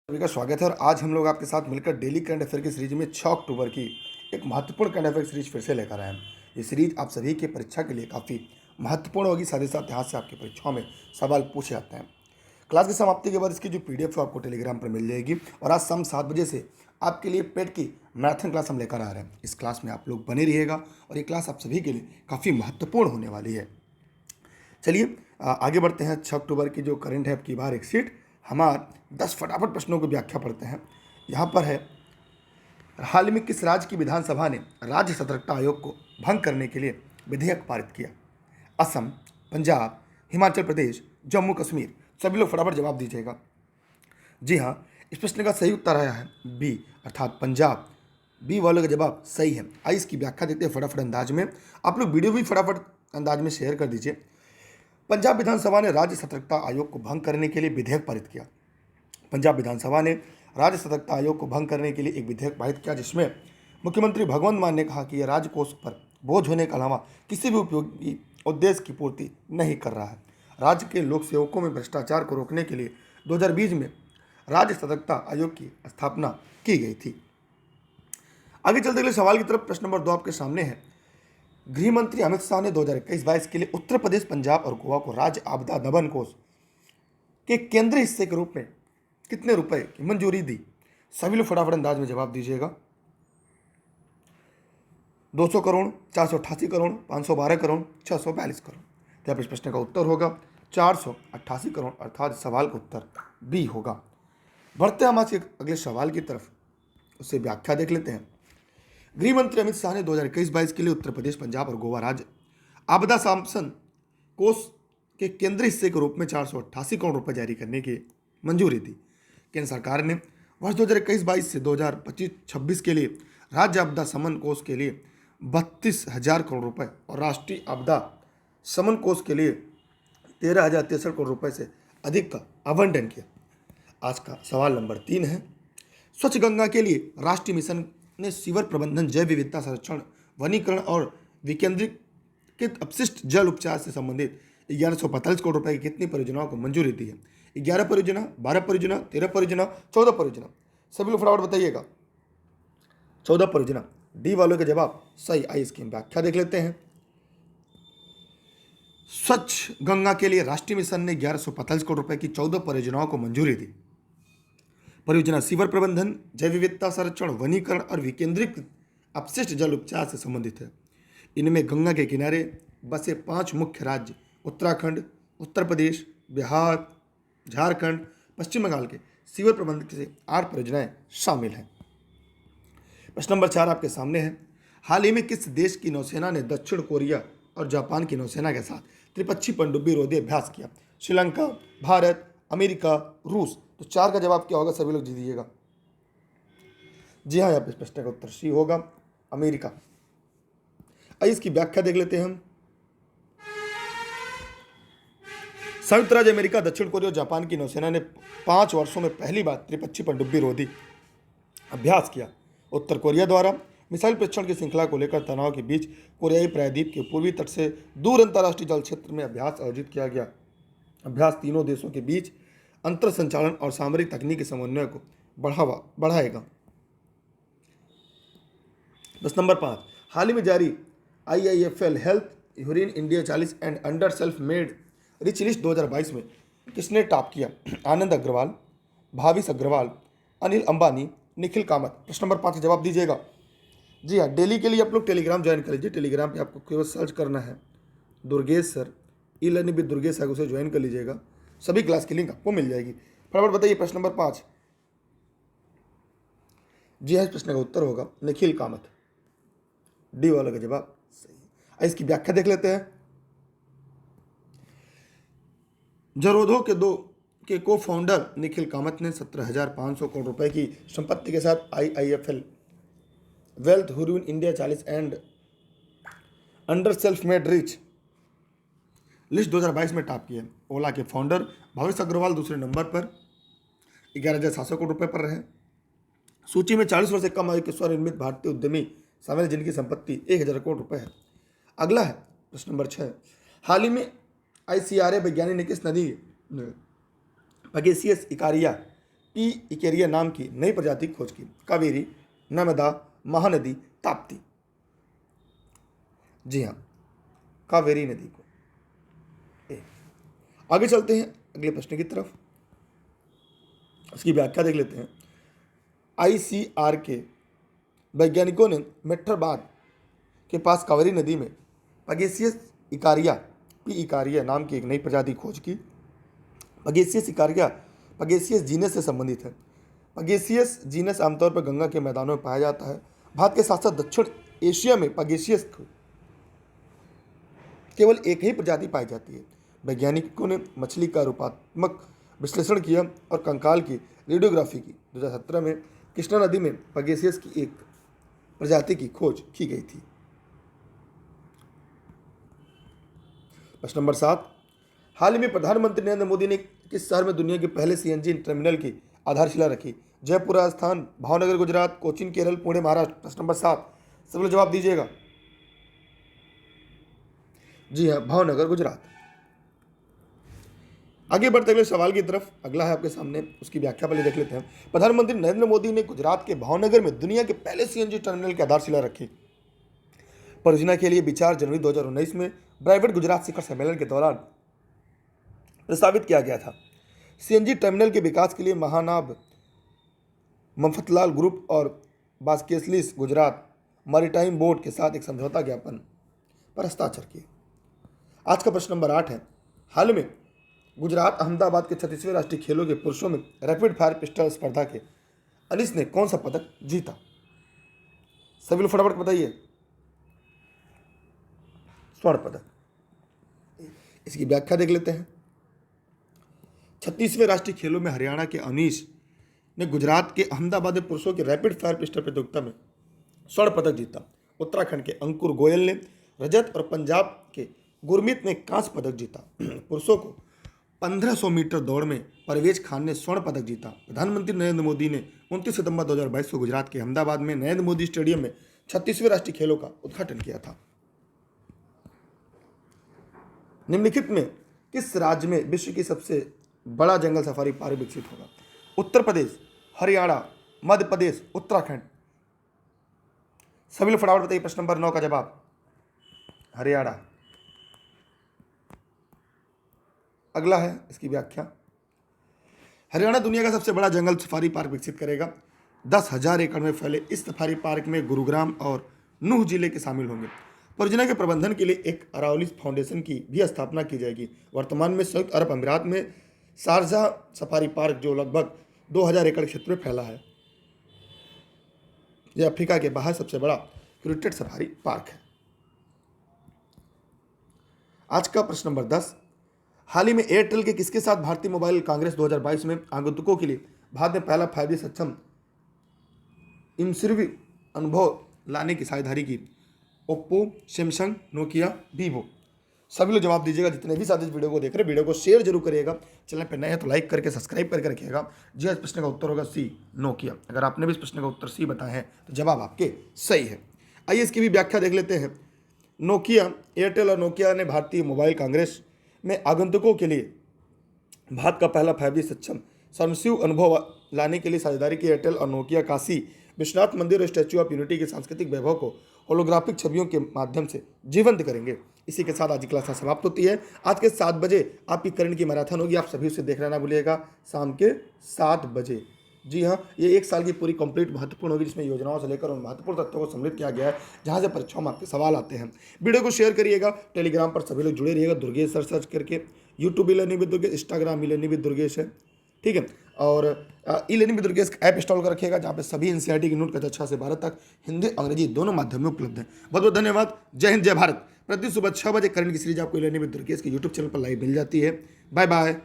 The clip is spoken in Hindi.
सभी का स्वागत है और आज हम लोग आपके साथ मिलकर डेली करंट अफेयर की सीरीज में 6 अक्टूबर की एक महत्वपूर्ण करंट अफेयर सीरीज फिर से लेकर आए हैं। ये सीरीज आप सभी की परीक्षा के लिए काफ़ी महत्वपूर्ण होगी, साथ ही साथ यहाँ से आपकी परीक्षाओं में सवाल पूछे जाते हैं। क्लास की समाप्ति के बाद इसकी जो PDF है आपको टेलीग्राम पर मिल जाएगी और आज शाम 7 बजे से आपके लिए पेट की मैराथन क्लास हम लेकर आ रहे हैं। इस क्लास में आप लोग बने रहिएगा और ये क्लास आप सभी के लिए काफ़ी महत्वपूर्ण होने वाली है। चलिए आगे बढ़ते हैं। 6 अक्टूबर की जो करंट है आपकी बाहर एक सीट हमारे 10 फटाफट प्रश्नों की व्याख्या पढ़ते हैं। यहाँ पर है, हाल में किस राज्य की विधानसभा ने राज्य सतर्कता आयोग को भंग करने के लिए विधेयक पारित किया? असम, पंजाब, हिमाचल प्रदेश, जम्मू कश्मीर। सभी लोग फटाफट जवाब दीजिएगा। जी हाँ, इस प्रश्न का सही उत्तर आया है बी अर्थात पंजाब। बी वालों का जवाब सही है। आइए इसकी व्याख्या देते हैं फटाफट अंदाज में। आप लोग वीडियो भी फटाफट अंदाज में शेयर कर दीजिए। पंजाब विधानसभा ने राज्य सतर्कता आयोग को भंग करने के लिए विधेयक पारित किया। पंजाब विधानसभा ने राज्य सतर्कता आयोग को भंग करने के लिए एक विधेयक पारित किया, जिसमें मुख्यमंत्री भगवंत मान ने कहा कि यह राज्य कोष पर बोझ होने के अलावा किसी भी उपयोगी उद्देश्य की पूर्ति नहीं कर रहा है। राज्य के लोक सेवकों में भ्रष्टाचार को रोकने के लिए 2020 में राज्य सतर्कता आयोग की स्थापना की गई थी। आगे चलते अगले सवाल की तरफ। प्रश्न नंबर 2 आपके सामने है। गृह मंत्री अमित शाह ने 2021-22 के लिए उत्तर प्रदेश, पंजाब और गोवा को राज्य आपदा नमन कोष के केंद्रीय हिस्से के रूप में कितने रुपए की मंजूरी दी? सभी लोग फटाफट अंदाज में जवाब दीजिएगा। 200 करोड़, 488 करोड़, 512 करोड़, 642 करोड़। तो यहाँ पर इस प्रश्न का उत्तर होगा 488 करोड़, अर्थात सवाल का उत्तर बी होगा। बढ़ते हम आज के अगले सवाल की तरफ, उससे व्याख्या देख लेते हैं। गृह मंत्री अमित शाह ने 2021-22 के लिए उत्तर प्रदेश, पंजाब और गोवा राज्य आपदा शासन कोष के केंद्रीय हिस्से के रूप में 488 करोड़ रुपए जारी करने की मंजूरी दी। केंद्र सरकार ने वर्ष 2021-22 से 2025-26 के लिए राज्य आपदा शमन कोष के लिए 32,000 करोड़ रुपए और राष्ट्रीय आपदा शमन कोष के लिए 13,063 करोड़ रुपए से अधिक का आवंटन किया। आज का सवाल नंबर 3 है। स्वच्छ गंगा के लिए राष्ट्रीय मिशन ने सीवर प्रबंधन, जैव विविधता संरक्षण, वनीकरण और विकेंद्रीकृत अपशिष्ट जल उपचार से संबंधित 1145 करोड़ रुपए की कितनी परियोजनाओं को मंजूरी दी है? 11 परियोजना, 12 परियोजना, 13 परियोजना, 14 परियोजना। सभी लोग फटाफट बताइएगा। 14 परियोजना। डी वालों के जवाब सही। आइए इसकी व्याख्या देख लेते हैं। स्वच्छ गंगा के लिए राष्ट्रीय मिशन ने 1145 करोड़ रुपए की 14 परियोजनाओं को मंजूरी दी। परियोजना सीवर प्रबंधन, जैव विविधता संरक्षण, वनीकरण और विकेंद्रीकृत अपशिष्ट जल उपचार से संबंधित है। इनमें गंगा के किनारे बसे 5 मुख्य राज्य उत्तराखंड, उत्तर प्रदेश, बिहार, झारखंड, पश्चिम बंगाल के सीवर प्रबंधन से 8 परियोजनाएं शामिल हैं। प्रश्न नंबर 4 आपके सामने है। हाल ही में किस देश की नौसेना ने दक्षिण कोरिया और जापान की नौसेना के साथ त्रिपक्षीय पनडुब्बी रोधी अभ्यास किया? श्रीलंका, भारत, अमेरिका, रूस। तो 4 का जवाब क्या होगा? सभी लोग दीजिएगा। जी हाँ, यहाँ पे इस प्रश्न का उत्तर सी होगा, अमेरिका। आइए इसकी व्याख्या देख लेते हैं हम। संयुक्त राज्य अमेरिका, दक्षिण कोरिया और जापान की नौसेना ने 5 वर्षों में पहली बार त्रिपक्षीय पनडुब्बी रोधी अभ्यास किया। उत्तर कोरिया द्वारा मिसाइल परीक्षण की श्रृंखला को लेकर तनाव के बीच कोरियाई प्रायद्वीप के पूर्वी तट से दूर अंतर्राष्ट्रीय जल क्षेत्र में अभ्यास आयोजित किया गया। अभ्यास तीनों देशों के बीच अंतर संचालन और सामरिक तकनीकी समन्वय को बढ़ाएगा। प्रश्न नंबर 5। हाल ही में जारी IIFL health urine India 40 and under self made rich list 2022 में किसने टॉप किया? आनंद अग्रवाल, भाविश अग्रवाल, अनिल अंबानी, निखिल कामत। प्रश्न नंबर 5 का जवाब दीजिएगा। जी हाँ, डेली के लिए आप लोग टेलीग्राम ज्वाइन कर लीजिए। टेलीग्राम पे आपको केवल सर्च करना है Durgesh sir, e learning with Durgesh sir, उसे ज्वाइन कर लीजिएगा। सभी क्लास की लिंक आपको मिल जाएगी। फटाफट बताइए प्रश्न नंबर 5। जी हाँ, इस प्रश्न का उत्तर होगा निखिल कामत। डी वाला का जवाब सही है। इसकी व्याख्या देख लेते हैं। जरोधो के को फाउंडर निखिल कामत ने 17,500 करोड़ रुपए की संपत्ति के साथ IIFL wealth Hurun India 40 and under self made rich list 2022 में टॉप किया। ओला के फाउंडर भाविश अग्रवाल दूसरे नंबर पर 11,700 करोड़ रुपए पर रहे। सूची में 40 वर्ष से कम आयु के स्वनिर्मित भारतीय उद्यमी शामिल, जिनकी संपत्ति 1,000 करोड़ रुपए है। अगला है प्रश्न नंबर 6। हाल ही में ICRA वैज्ञानिक ने किस नदी पगेसियस इकारिया पी इकेरिया नाम की नई प्रजाति की खोज की? कावेरी, नर्मदा, महानदी, ताप्ती। जी हाँ, कावेरी नदी को। आगे चलते हैं अगले प्रश्न की तरफ, उसकी व्याख्या देख लेते हैं। आईसीआर के वैज्ञानिकों ने मेट्राबाद के पास कावेरी नदी में पगेसियस इकारिया, पी इकारिया नाम की एक नई प्रजाति खोज की। पगेसियस इकारिया पगेसियस जीनस से संबंधित है। पगेसियस जीनस आमतौर पर गंगा के मैदानों में पाया जाता है। भारत के साथ साथ दक्षिण एशिया में पगेसियस केवल एक ही प्रजाति पाई जाती है। वैज्ञानिकों ने मछली का रूपात्मक विश्लेषण किया और कंकाल की रेडियोग्राफी की। 2017 में कृष्णा नदी में पगेसियस की एक प्रजाति की खोज की गई थी। प्रश्न नंबर 7, हाल ही में प्रधानमंत्री नरेंद्र मोदी ने किस शहर में दुनिया के पहले सीएनजी टर्मिनल की आधारशिला रखी? जयपुर राजस्थान, भावनगर गुजरात, कोचीन केरल, पुणे महाराष्ट्र। प्रश्न नंबर 7, सब लोग जवाब दीजिएगा। जी हाँ, भावनगर गुजरात। आगे बढ़ते अगले सवाल की तरफ, अगला है आपके सामने, उसकी व्याख्या पहले देख लेते हैं। प्रधानमंत्री नरेंद्र मोदी ने गुजरात के भावनगर में दुनिया के पहले सीएनजी टर्मिनल की आधारशिला रखी। परियोजना के लिए विचार जनवरी 2019 में ब्राइवेट गुजरात शिखर सम्मेलन के दौरान प्रस्तावित किया गया था। सीएनजी टर्मिनल के विकास के लिए महानाब मफतलाल ग्रुप और बास्केसलिस गुजरात मैरीटाइम बोर्ड के साथ एक समझौता ज्ञापन पर हस्ताक्षर किए। आज का प्रश्न नंबर 8 है, हाल में गुजरात अहमदाबाद के 36वें राष्ट्रीय खेलों के पुरुषों में रैपिड फायर पिस्टल स्पर्धा के अनिस ने कौन सा पदक जीता? सभी लोग फटाफट बताइए। स्वर्ण पदक। इसकी व्याख्या देख लेते हैं। 36वें राष्ट्रीय खेलों में हरियाणा के अनीश ने गुजरात के अहमदाबाद में पुरुषों के रैपिड फायर पिस्टल प्रतियोगिता में स्वर्ण पदक जीता। उत्तराखंड के अंकुर गोयल ने रजत और पंजाब के गुरमीत ने कांस्य पदक जीता। पुरुषों को 1500 मीटर दौड़ में परवेज खान ने स्वर्ण पदक जीता। प्रधानमंत्री नरेंद्र मोदी ने 29 सितंबर 2022 को गुजरात के अहमदाबाद में नरेंद्र मोदी स्टेडियम में 36वें राष्ट्रीय खेलों का उद्घाटन किया था। निम्नलिखित में किस राज्य में विश्व की सबसे बड़ा जंगल सफारी पार्क विकसित होगा? उत्तर प्रदेश, हरियाणा, मध्य प्रदेश, उत्तराखंड। सभी लोग फटाफट बताइए। प्रश्न नंबर 9 का जवाब हरियाणा। अगला है इसकी व्याख्या। हरियाणा दुनिया का सबसे बड़ा जंगल सफारी पार्क विकसित करेगा। 10,000 एकड़ में फैले इस सफारी पार्क में गुरुग्राम और नूह जिले के शामिल होंगे। परियोजना के प्रबंधन के लिए एक अरावली फाउंडेशन की भी स्थापना की जाएगी। वर्तमान में संयुक्त अरब अमीरात में शारजाह सफारी पार्क, जो लगभग 2000 एकड़ क्षेत्र में फैला है, यह अफ्रीका के बाहर सबसे बड़ा क्यूरेटेड सफारी पार्क है। आज का प्रश्न नंबर 10, हाल ही में एयरटेल के किसके साथ भारतीय मोबाइल कांग्रेस 2022 में आगंतुकों के लिए भारत में पहला 5G सक्षम इमर्सिव अनुभव लाने की साझेदारी की? Oppo, Samsung, Nokia, Vivo. सभी लोग जवाब दीजिएगा। जितने भी साथी इस वीडियो को देख रहे हैं, वीडियो को शेयर जरूर करिएगा। चैनल पर नए हैं तो लाइक करके सब्सक्राइब करके रखिएगा। जी, इस प्रश्न का उत्तर होगा सी, नोकिया। अगर आपने भी इस प्रश्न का उत्तर सी बताया है तो जवाब आपके सही है। आइए इसकी भी व्याख्या देख लेते हैं। नोकिया, एयरटेल और नोकिया ने भारतीय मोबाइल कांग्रेस में आगंतुकों के लिए भारत का पहला 5G सक्षम इमर्सिव अनुभव लाने के लिए साझेदारी की। एयरटेल और नोकिया काशी विश्वनाथ मंदिर और स्टैच्यू ऑफ यूनिटी के सांस्कृतिक वैभव को होलोग्राफिक छवियों के माध्यम से जीवंत करेंगे। इसी के साथ आज की क्लास समाप्त होती है। आज के 7 बजे आपकी करंट की मैराथन होगी, आप सभी उसे देखना ना भूलिएगा, शाम के 7 बजे। जी हाँ, ये 1 साल की पूरी कंप्लीट महत्वपूर्ण होगी, जिसमें योजनाओं से लेकर उन महत्वपूर्ण तथ्यों को सम्मिलित किया गया है जहाँ से परीक्षाओं में आपके सवाल आते हैं। वीडियो को शेयर करिएगा। टेलीग्राम पर सभी लोग जुड़े रहिएगा, दुर्गेश सर सर्च करके। YouTube e learning with Durgesh, Instagram e learning with Durgesh है, ठीक है। और e learning with Durgesh app install कर रखिएगा, जहाँ पे सभी एनसीईआरटी की नोट कक्षा 6 से 12 तक हिंदी अंग्रेजी दोनों माध्यम में उपलब्ध है। बहुत बहुत धन्यवाद। जय हिंद, जय भारत। प्रति सुबह 6 बजे करंट की सीरीज आपको ई लर्निंग विद दुर्गेश के यूट्यूब चैनल पर लाइव मिल जाती है। Bye bye.